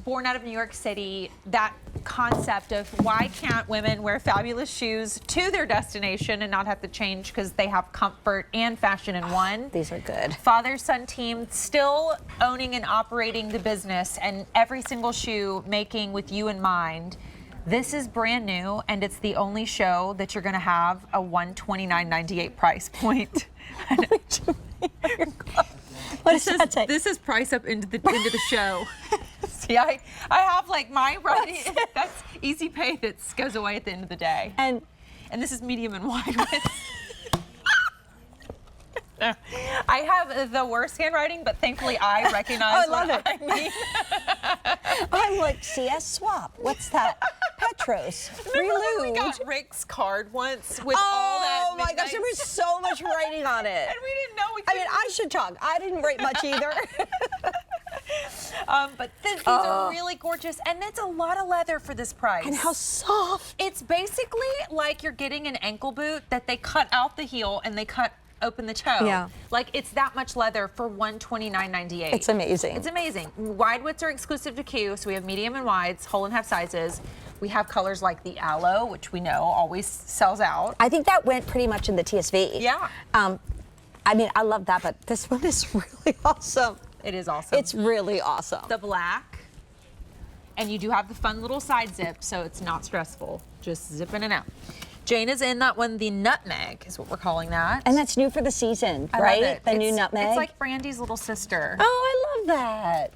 born out of New York City, that concept of why can't women wear fabulous shoes to their destination and not have to change because they have comfort and fashion in one. These are good. Father-son team still owning and operating the business and every single shoe making with you in mind. This is brand new, and it's the only show that you're going to have a $129.98 price point. What does that say? This is price up into the show. See, I have like my writing. That's easy pay that goes away at the end of the day. And this is medium and wide width. I have the worst handwriting, but thankfully I recognize what I mean. I'm like, CS swap. What's that? Petros. Remember when we got Rick's card once with all that? Oh my gosh, there was so much writing on it. And we didn't know we could. I mean, I should talk. I didn't write much either. But these are really gorgeous, and it's a lot of leather for this price. And how soft. It's basically like you're getting an ankle boot that they cut out the heel and they cut open the toe. Yeah. Like it's that much leather for $129.98. It's amazing. It's amazing. Wide widths are exclusive to Q, so we have medium and wides, whole and half sizes. We have colors like the aloe, which we know always sells out. I think that went pretty much in the TSV. Yeah. I mean, I love that, but this one is really awesome. It is awesome. It's really awesome. The black, and you do have the fun little side zip, so it's not stressful. Just zip in and out. Jane is in that one. The nutmeg is what we're calling that. And that's new for the season, I right? love it. The new nutmeg. It's like Brandy's little sister. Oh, I love that.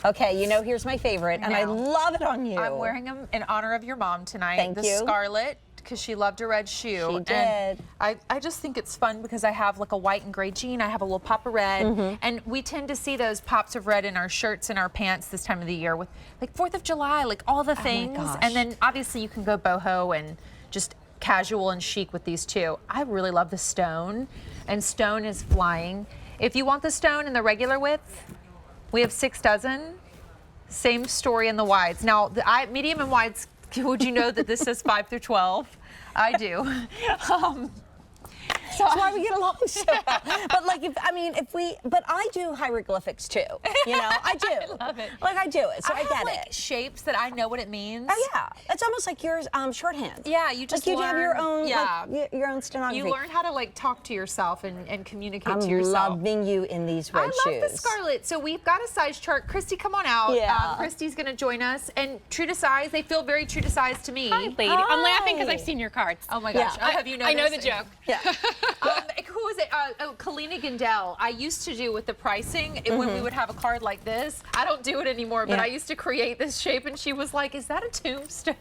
Okay, you know, here's my favorite, and I love it on you. I'm wearing them in honor of your mom tonight. Thank you. The scarlet, because she loved a red shoe. She did. And I just think it's fun because I have like a white and gray jean. I have a little pop of red. And we tend to see those pops of red in our shirts and our pants this time of the year with like 4th of July, like all the things. gosh. And then obviously you can go boho and just casual and chic with these too. I really love the stone, and stone is flying. If you want the stone in the regular width, we have 6 dozen. Same story in the wides. Now, the medium and wides, would you know that this says 5 through 12? I do. That's why we get along so well. But like, but I do hieroglyphics too. You know, I do. I love it. Like I do it, so I have, get like, it. shapes that I know what it means. Oh yeah, it's almost like yours, shorthand. Yeah, you just like you learn, have your own, yeah. your own stenography. You learn how to like talk to yourself and communicate I'm to yourself. loving you in these red shoes. I love the scarlet. So we've got a size chart. Christy, come on out. Yeah. Christy's going to join us. And true to size, they feel very true to size to me. Hi, lady. Hi. I'm laughing because I've seen your cards. Oh my gosh. Yeah. Oh, have you noticed? I know the joke. Yeah. Who was it? Kalina Gindel. I used to do with the pricing when we would have a card like this. I don't do it anymore, but I used to create this shape, and she was like, "Is that a tombstone?"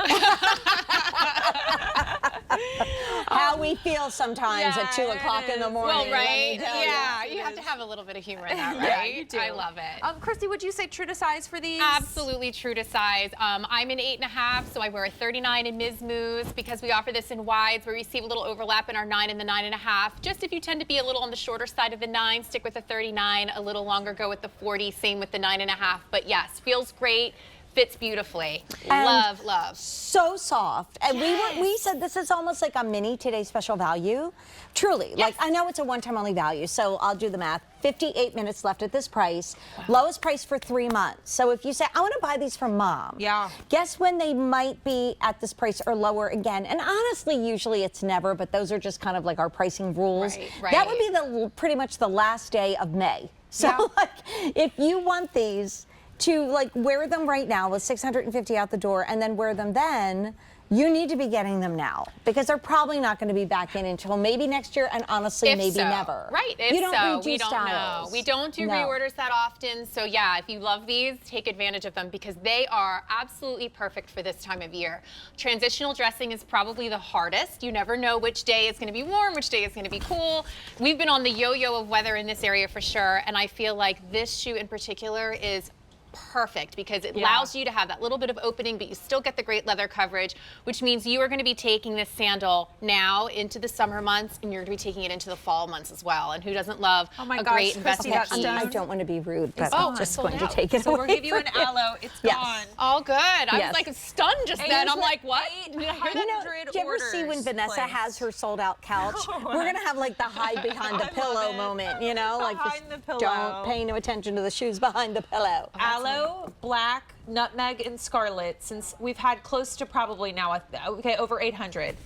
How we feel sometimes at 2 o'clock in the morning. Well, right? Yeah. You have to have a little bit of humor in that, Yeah, right? you do. I love it. Christy, would you say true to size for these? Absolutely true to size. I'm an 8.5, so I wear a 39 in Miz Mooz because we offer this in wides where we see a little overlap in our 9 and the 9.5. Just if you tend to be a little on the shorter side of the 9, stick with the 39. A little longer, go with the 40. Same with the 9.5. But yes, feels great. Fits beautifully. Love, love. So soft. And we said this is almost like a mini Today's Special Value. Truly. Yes. Like, I know it's a one-time only value, so I'll do the math. 58 minutes left at this price. Wow. Lowest price for 3 months. So if you say, I want to buy these from mom. Yeah. Guess when they might be at this price or lower again. And honestly, usually it's never, but those are just kind of like our pricing rules. Right. That would be pretty much the last day of May. So like, if you want these to like wear them right now with 650 out the door and then wear them then, you need to be getting them now because they're probably not going to be back in until maybe next year and honestly maybe never. Right. You don't read we don't styles. know. We don't do reorders that often. So yeah, if you love these, take advantage of them because they are absolutely perfect for this time of year. Transitional dressing is probably the hardest. You never know which day is going to be warm, which day is going to be cool. We've been on the yo-yo of weather in this area for sure, and I feel like this shoe in particular is perfect because it allows you to have that little bit of opening, but you still get the great leather coverage, which means you are going to be taking this sandal now into the summer months, and you're going to be taking it into the fall months as well. And who doesn't love a great investment piece? I don't want to be rude, but I'm just going to take it so away. we'll give you an aloe. It's gone. All good. I was like stunned just then. I'm like, what? Do you ever see when Vanessa has her sold out couch? We're going to have like the hide behind the pillow moment, you know? Like behind the pillow. Don't pay no attention to the shoes behind the pillow. Aloe aloe, black, nutmeg, and scarlet, since we've had close to probably now, over 800.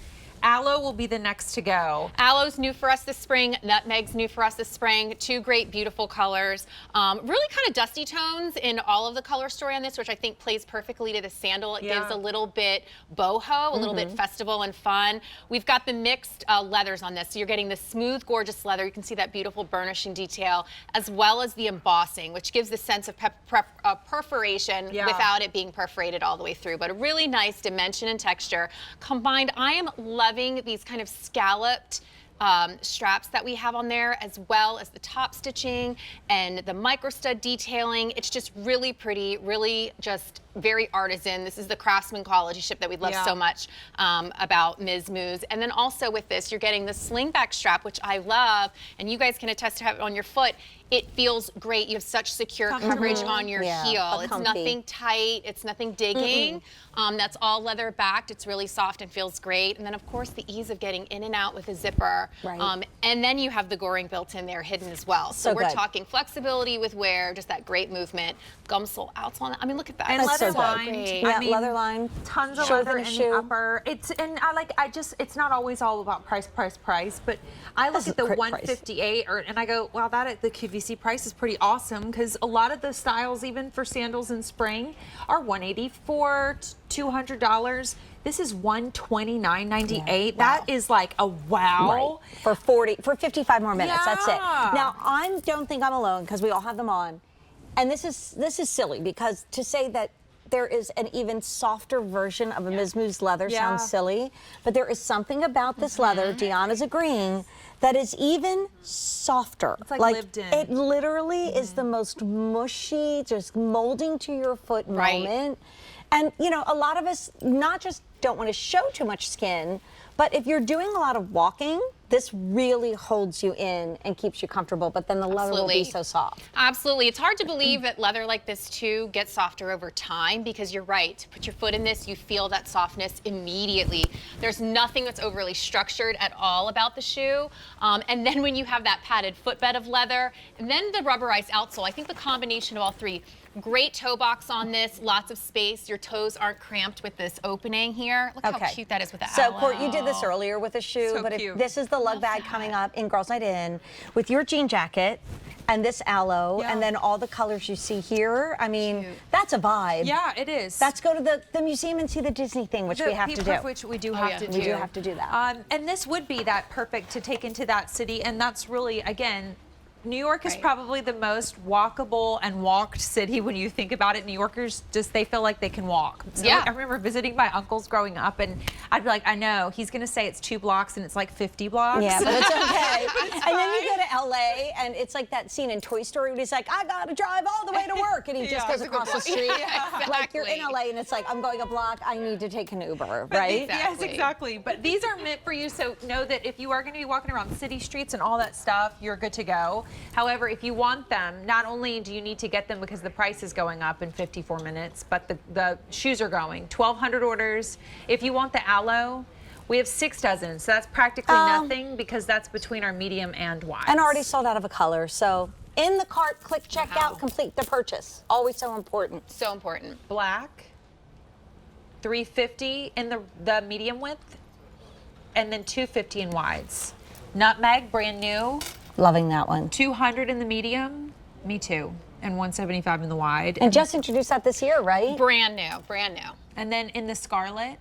Aloe will be the next to go. Aloe's new for us this spring. Nutmeg's new for us this spring. Two great, beautiful colors. Really kind of dusty tones in all of the color story on this, which I think plays perfectly to the sandal. It gives a little bit boho, a little bit festival and fun. We've got the mixed leathers on this. So you're getting the smooth, gorgeous leather. You can see that beautiful burnishing detail, as well as the embossing, which gives the sense of perforation without it being perforated all the way through. But a really nice dimension and texture. Combined, I am loving these kind of scalloped straps that we have on there, as well as the top stitching and the micro stud detailing. It's just really pretty, really just very artisan. This is the craftsman quality ship that we love so much about Miz Mooz. And then also with this, you're getting the slingback strap, which I love, and you guys can attest to have it on your foot. It feels great. You have such secure coverage on your heel. It's nothing tight. It's nothing digging. That's all leather backed. It's really soft and feels great. And then, of course, the ease of getting in and out with a zipper. And then you have the goring built in there, hidden as well. So we're talking flexibility with wear, just that great movement. Gum sole outsole. I mean, look at that. And That's leather so lined. Yeah, I mean, leather lined. Tons of leather in the upper. It's it's not always all about price, but I look at the 158 and I go, wow, that at the QVC price is pretty awesome, because a lot of the styles, even for sandals in spring, are $184 to $200. This is $129.98. Wow. That is like a wow. For 55 more minutes. That's it. Now, I don't think I'm alone, because we all have them on. And this is silly, because to say that there is an even softer version of a Miz Mooz leather sounds silly, but there is something about this leather, Deanna's agreeing, that is even softer. It's like lived in. It literally is the most mushy, just molding to your foot moment. And, you know, a lot of us not just don't want to show too much skin, but if you're doing a lot of walking, this really holds you in and keeps you comfortable, but then the leather will be so soft. Absolutely. It's hard to believe that leather like this too gets softer over time, because you're right. Put your foot in this, you feel that softness immediately. There's nothing that's overly structured at all about the shoe. And then when you have that padded footbed of leather, and then the rubberized outsole, I think the combination of all three. Great toe box on this, lots of space. Your toes aren't cramped with this opening here. Look how cute that is with the So, aloe. Court, you did this earlier with a shoe, but if this is the lug bag coming up in Girls Night In with your jean jacket and this aloe and then all the colors you see here. I mean, that's a vibe. Yeah, it is. Let's go to the museum and see the Disney thing, which we have to do. Which we do have to do. We do have to do that. And this would be that perfect to take into that city, and that's really, again, New York is probably the most walkable and walked city when you think about it. New Yorkers just, they feel like they can walk. So I remember visiting my uncles growing up, and I'd be like, I know, he's going to say it's 2 blocks and it's like 50 blocks. Yeah, but it's okay. And then you go to LA and it's like that scene in Toy Story when he's like, I got to drive all the way to work. And he just goes across the street. Like you're in LA and it's like, I'm going a block, I need to take an Uber, right? Yes, exactly. But these are meant for you, so know that if you are going to be walking around city streets and all that stuff, you're good to go. However, if you want them, not only do you need to get them because the price is going up in 54 minutes, but the shoes are going. 1,200 orders. If you want the aloe, we have 6 dozen, so that's practically nothing, because that's between our medium and wide. And already sold out of a color, so in the cart, click checkout, complete the purchase. Always so important. So important. Black, $350 in the medium width, and then $250 in wides. Nutmeg, brand new. Loving that one. $200 in the medium, me too, and $175 in the wide. And just introduced that this year, right? Brand new, brand new. And then in the scarlet,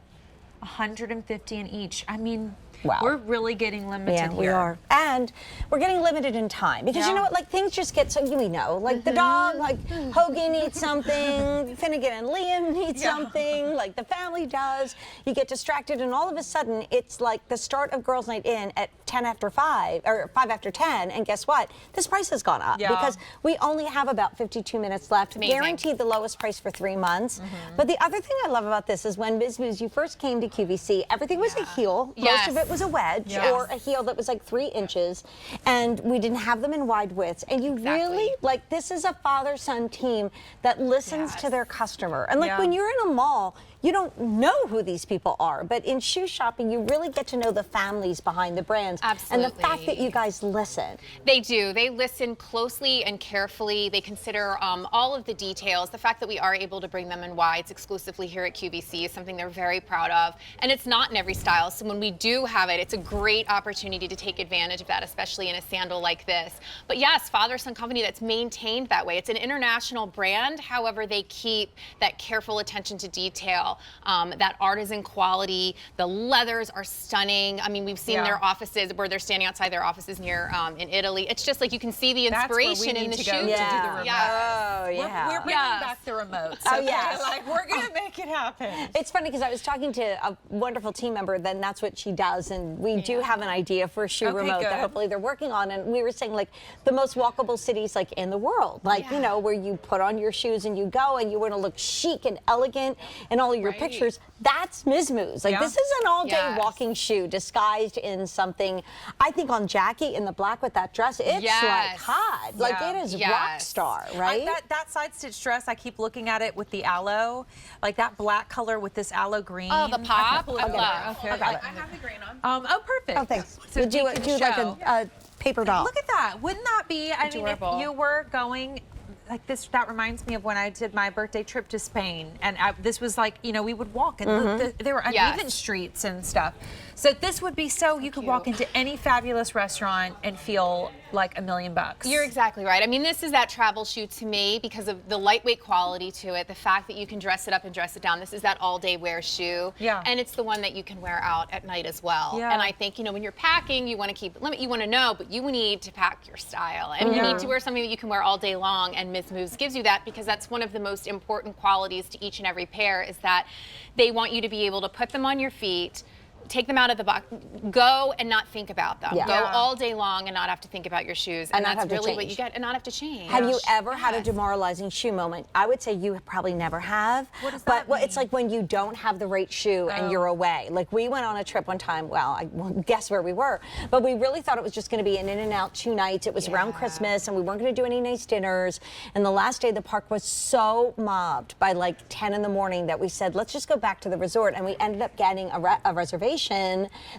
$150 in each. I mean, wow. We're really getting limited here. We are. And we're getting limited in time. Because you know what, like things just get so, we know, like the dog, like Hogan needs something, Finnegan and Liam need something, like the family does. You get distracted and all of a sudden it's like the start of Girls Night In at 10 after 5, or 5 after 10, and guess what? This price has gone up because we only have about 52 minutes left. Amazing. Guaranteed the lowest price for 3 months. But the other thing I love about this is when Miz Mooz, you first came to QVC, everything was a heel. Most of it was a wedge Yes. or a heel that was like 3 inches, and we didn't have them in wide widths. And you really, like, this is a father-son team that listens to their customer. And like when you're in a mall, you don't know who these people are, but in shoe shopping, you really get to know the families behind the brands. Absolutely. And the fact that you guys listen. They do. They listen closely and carefully. They consider all of the details. The fact that we are able to bring them in wides exclusively here at QVC is something they're very proud of. And it's not in every style. So when we do have it, it's a great opportunity to take advantage of that, especially in a sandal like this. But yes, father-son company that's maintained that way. It's an international brand. However, they keep that careful attention to detail. That artisan quality. The leathers are stunning. I mean, we've seen their offices where they're standing outside their offices near in Italy. It's just like you can see the inspiration in the shoes. To do the remote. Oh, yeah. We're bringing back the remotes. Oh, okay? yes. Like, we're going to make it happen. It's funny because I was talking to a wonderful team member, then that's what she does, and we do have an idea for a shoe remote that hopefully they're working on, and we were saying like the most walkable cities like in the world, like you know, where you put on your shoes and you go and you want to look chic and elegant and all of your pictures. That's Miz Mooz. Like this is an all-day walking shoe disguised in something. I think on Jackie in the black with that dress, it's like hot. Like it is rock star, right? That side stitch dress, I keep looking at it with the aloe, like that black color with this aloe green. Oh, the pop. I love. Okay, I have the green on. oh, perfect. Oh, thanks. So do like a paper doll. Look at that. Wouldn't that be? I mean, if you were going like this, that reminds me of when I did my birthday trip to Spain, and this was like, you know, we would walk, and there were uneven streets and stuff. So this would be so you could walk into any fabulous restaurant and feel like $1,000,000. You're exactly right. I mean, this is that travel shoe to me because of the lightweight quality to it, the fact that you can dress it up and dress it down. This is that all-day wear shoe. Yeah. And it's the one that you can wear out at night as well. Yeah. And I think, you know, when you're packing, you want to keep it limit. You want to know, but you need to pack your style. And you need to wear something that you can wear all day long. And Miz Mooz gives you that because that's one of the most important qualities to each and every pair is that they want you to be able to put them on your feet, take them out of the box, go and not think about them. Go all day long and not have to think about your shoes. And that's really what you get, and not have to change. Have you ever had a demoralizing shoe moment? I would say you probably never have. What does that mean? It's like when you don't have the right shoe and you're away. Like we went on a trip one time, well, I won't guess where we were, but we really thought it was just gonna be an in and out 2 nights. It was around Christmas and we weren't gonna do any nice dinners. And the last day the park was so mobbed by like 10 in the morning that we said, let's just go back to the resort. And we ended up getting a reservation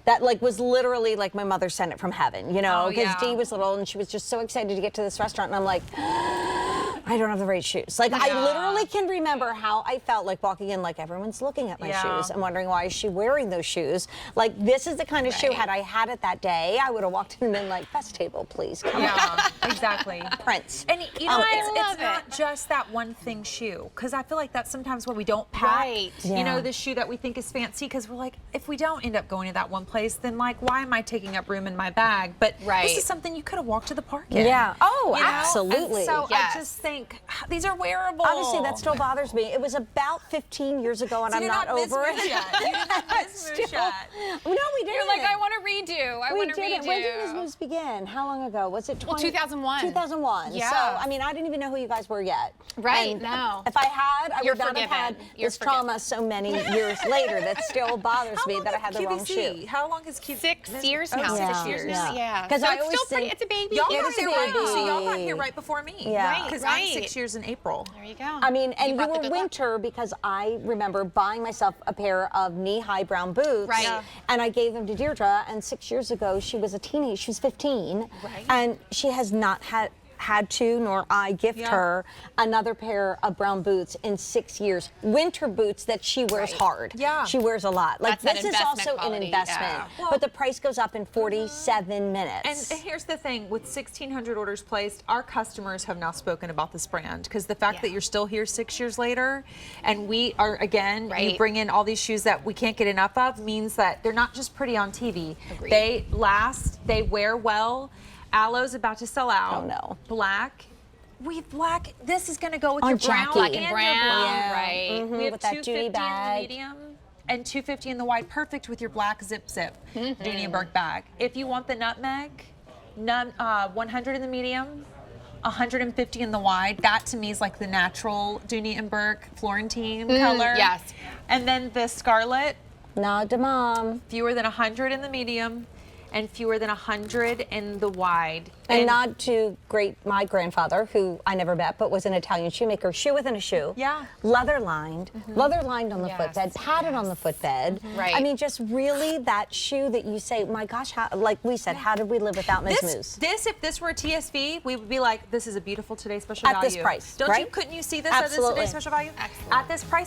that like was literally like my mother sent it from heaven, you know, because Dee was little and she was just so excited to get to this restaurant, and I'm like, I don't have the right shoes. Like I literally can remember how I felt like walking in, like everyone's looking at my shoes and wondering why is she wearing those shoes. Like this is the kind of shoe, had I had it that day, I would have walked in and been like, best table, please. Come on. Exactly. Prince. And you know, I it's not just that one thing shoe, because I feel like that's sometimes when we don't pack, you know, the shoe that we think is fancy, because we're like, if we don't end up going to that one place, then like, why am I taking up room in my bag? But this is something you could have walked to the park in. Yeah. Oh, you know? absolutely. And so I just think these are wearable. Honestly, that still bothers me. It was about 15 years ago, and I'm not over it. You didn't have Miz Mooz yet. No, we didn't. You're like, I want to redo. I want to redo. When did Miz Mooz begin? How long ago? Was it 2001. 2001. Yeah. So, I mean, I didn't even know who you guys were yet. Right, And no. If I had, I You're would not forgiven. have had You're this trauma so many years later that still bothers me that I had the wrong shoe. How long has QVC? 6 years now. Yeah. 6 years now. Yeah. Because So I it's always still pretty. think- It's a baby. Y'all It got is a here right. baby. So y'all got here right before me. Yeah. Because Right. I'm 6 years in April. There you go. I mean, and you brought the were good luck. winter because I remember buying myself a pair of knee-high brown boots. Right. Yeah. And I gave them to Deirdre, and 6 years ago, she was a teenage, she was 15. Right. And she has not had to, nor I gift her another pair of brown boots in 6 years. Winter boots that she wears hard. Yeah. She wears a lot. Like That's this that is also investment an quality, investment. yeah. But the price goes up in 47 minutes. And here's the thing, with 1,600 orders placed, our customers have now spoken about this brand, because the fact that you're still here 6 years later, and we are, again, you bring in all these shoes that we can't get enough of, means that they're not just pretty on TV. Agreed. They last, they wear well. Aloe's about to sell out. Oh, no. Black. Black, this is going to go with On your brown Jackie. Black and your brown, black. right. We have with that 250 Judy in bag. the medium and 250 in the wide, perfect with your black zip Dooney and Burke bag. If you want the nutmeg, 100 in the medium, 150 in the wide. That to me is like the natural Dooney and Burke Florentine color. Yes. And then the scarlet, Nod to mom. Fewer than 100 in the medium, and fewer than 100 in the wide. And nod to my grandfather, who I never met, but was an Italian shoemaker. Shoe within a shoe. Yeah. Leather lined on the Yes, footbed, padded on the footbed. Right. I mean, just really that shoe that you say, my gosh, how, like we said, how did we live without Miz Mooz? If this were a TSV, we would be like, this is a beautiful today's special At value. this price, Don't right? you? Couldn't you see this Absolutely. at this today's special value? Excellent. At this price